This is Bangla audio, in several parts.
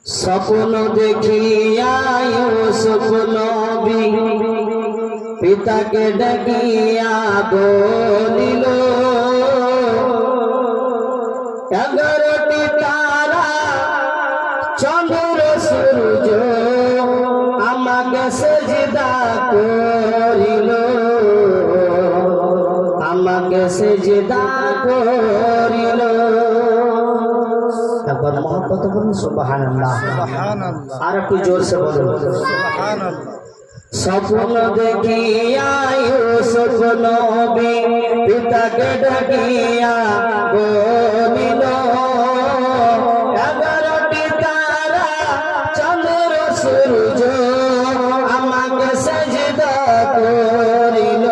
স্বপ্ন দেখিয়া ইউসুফ নবী পিতাকে ডাকিয়া বলিল, 11টি তারা চন্দ্র সূর্য আমাকে সেজদা করিল, আমাকে সেজদা করিল। একবার মহব্বত বলুন সুবহানাল্লাহ, আর একটু জোরসে বলুন সুবহানাল্লাহ। স্বপ্ন দেখিয়া ইউসুফ নবী পিতাকে ডাকিয়া বলিল, 11টি তারা চন্দ্র সূর্য আমাকে সেজদা করিল,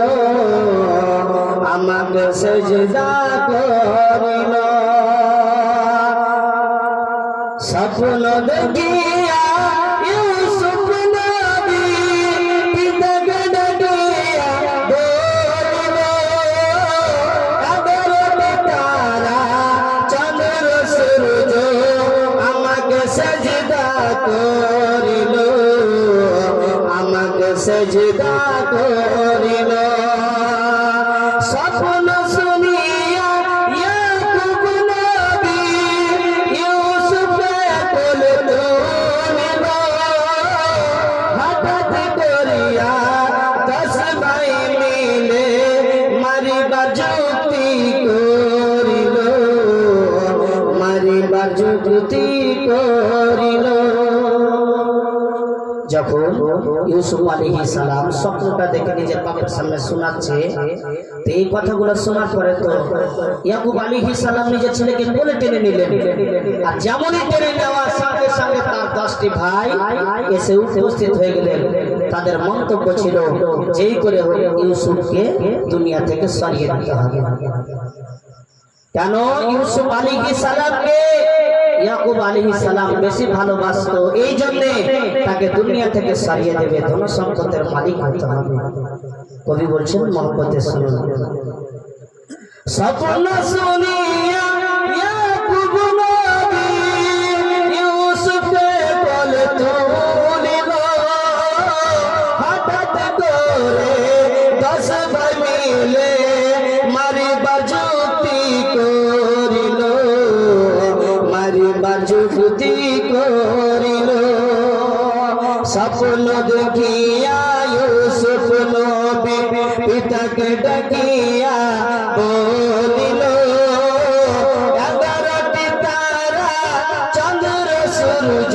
আমাকে সেজদা করিল। স্বপ্ন দেখিয়া ইউসুফ নবী পিতাকে ডাকিয়া বলিল, 11টি তারা চন্দ্র সূর্য আমাকে সেজদা করিল, আমাকে সেজদা করিল। স্বপ্ন শুনিয়া ইয়াকুব নবী ইউসুফে কোলে তুলিল, হঠাৎ করিয়া 10 ভাই মিলে মারিবার যুক্তি করিল, মারিবার যুক্তি করিল। যখন ইউসুফ আলাইহিস সালাম স্বপ্নটা দেখে নিজের বাবার সামনে শোনাচ্ছে, তো এই কথাগুলো শোনার পরে তো ইয়াকুব আলাইহিস সালাম নিজের ছেলেকে কোলে টেনে নিলেন, আর যেমনই টেনে নেওয়ার সঙ্গে সঙ্গে তার 10টি ভাই এসে উপস্থিত হয়ে গেলেন। তাদের মন্তব্য ছিল, যেই করে হোক ইউসুফকে দুনিয়া থেকে সরিয়ে দিতে হবে। কেন? ইউসুফ আলাইহিস সালামকে ইয়াকুব আলাইহিস সালাম বেশি ভালোবাসতো, এই জন্য তাকে দুনিয়া থেকে সরিয়ে দেবে, ধন সম্পদের মালিক হতে হবে। কবি বলছেন মহব্বতে শুনুন। স্বপ্ন শুনিয়া ইয়াকুব নবী ইউসুফকে কোলে তুলিল, হঠাৎ করে 10 ভাই মিলে মারিবার যুক্তি করিল, মারিবার যুক্তি করিল। স্বপ্ন দেখিয়া ইউসুফ নবী পিতাকে ডাকিয়া বলিল, 11টি তারা চন্দ্র সূর্য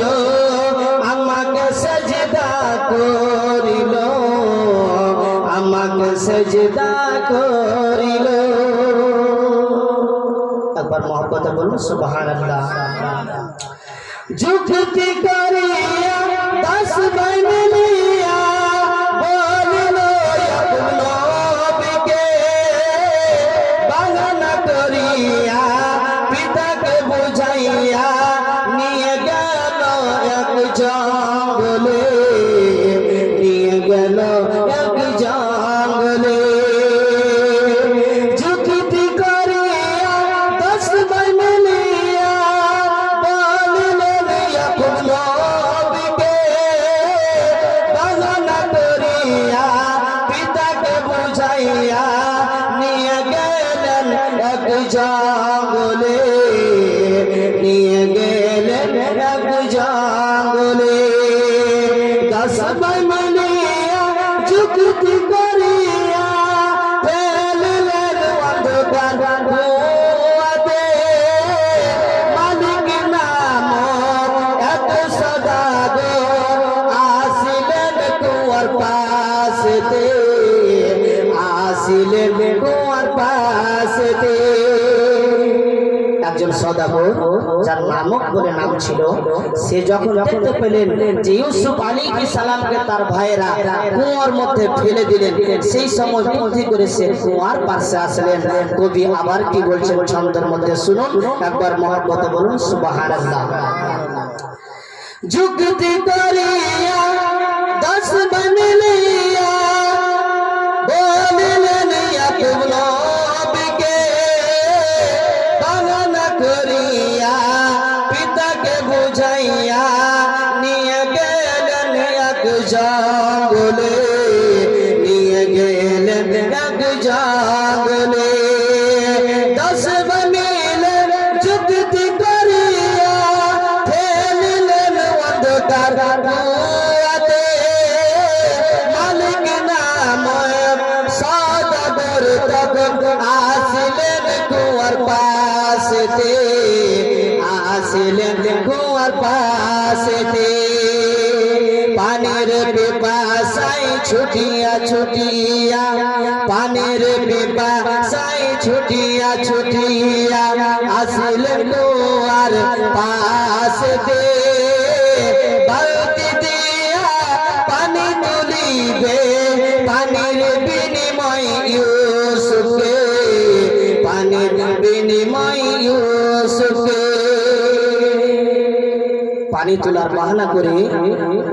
আমাকে সেজদা করিল, আমাকে সেজদা করিল। একবার মহব্বতে বলুন সুবহানাল্লাহ। যুক্তি করিয়া 10 ভাই মিলিয়া বলিল ইয়াকুব নবীকে, বাহানা করিয়া পিতাকে বুঝাইয়া নিয়ে গেল এক জঙ্গলে, নিয়ে গেল এক জঙ্গলে। যুক্তি করিয়া 10 ভাই মিলিয়া বলিলেন ইয়াকুব নবীকে, বাহানা করিয়া পিতাকে বুঝাইয়া নিয়ে গেলেন এক জঙ্গলে, নিয়ে গেলেন এক জঙ্গলে। 10 ভাই মিলিয়া যুক্তি করিয়া ফেললেন অন্ধকার কুয়াতে, মালিক নামক এক সওদাগর আসিলেন কুয়ার পাশেতে, আসিলেন কুয়ার পাশেতে। একজন সওদাগর যার নামক বলে নাম ছিল, সে যখন দেখতে পেলেন যে ইউসুফ আলাইহিস সালামকে তার ভাইয়েরা কুয়ার মধ্যে ফেলে দিলেন, সেই সময় বুদ্ধি করে সে কুয়ার পাশে আসলেন। কবি আবার কি বলছেন ছন্দের মধ্যে শুনুন, একবার মহব্বতে বলুন সুবহানাল্লাহ। যুক্তি করিয়া 10 ভাই মিলিয়া বলিলেন ইয়াকুব নবীকে, বাহানা করিয়া পিতাকে বুঝাইয়া কার কুয়াতে মালিক নাম সওদাগর তখন আসিলেন কুয়ার পাশেতে, আসিলেন কুয়ার পাশেতে। পানির পিপাসায় ছুটিয়া ছুটিয়া, পানির পিপাসায় ছুটিয়া ছুটিয়া আসিলেন কুয়ার পাশেতে। বালতি দিয়া পানি তুলিবে, পানির বিনিময় ইউসুফকে, পানির বিনিময় ইউসুফকে। পানি তোলার বাহানা করে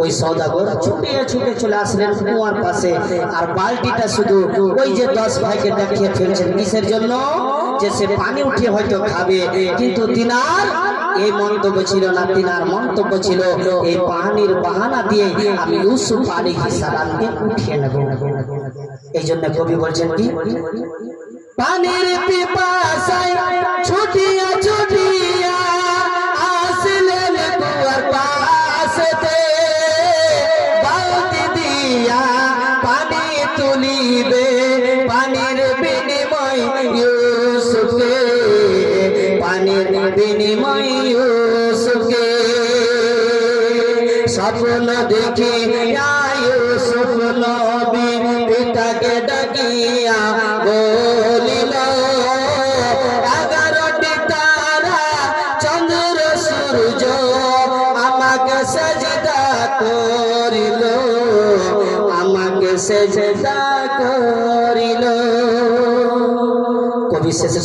ওই সওদাগর ছুটে ছুটে চলে আসলেন কুয়ার পাশে। আর বালতিটা শুধু ওই যে 10 ভাইকে দেখিয়ে ফেলছেন, কিসের জন্য? যে সে পানি উঠিয়ে হয়তো খাবে। কিন্তু তিনার এই মন্তব্য ছিল না, তিনার মন্তব্য ছিল এই পানির বাহানা দিয়ে আমি ইউসুফ আলাইহিস সালামকে উঠিয়ে নেব। এই জন্য কবি বলছেন কি, পানির পিপাসায় ছুটিয়া ছুটিয়া আসলেন কুয়ার পাশেতে। বালতি দিয়া পানি তুলিবে, পানির বিনিময় ইউসুফকে, পানির বিনিময় ইউসুফকে। স্বপ্ন দেখি ইউসুফ নবী পিতাকে ডাকিয়া বলিল, 11টি তারা চন্দ্র সূর্য আমাকে সেজদা করিল, আমাকে সেজদা করিল। কবি শেষে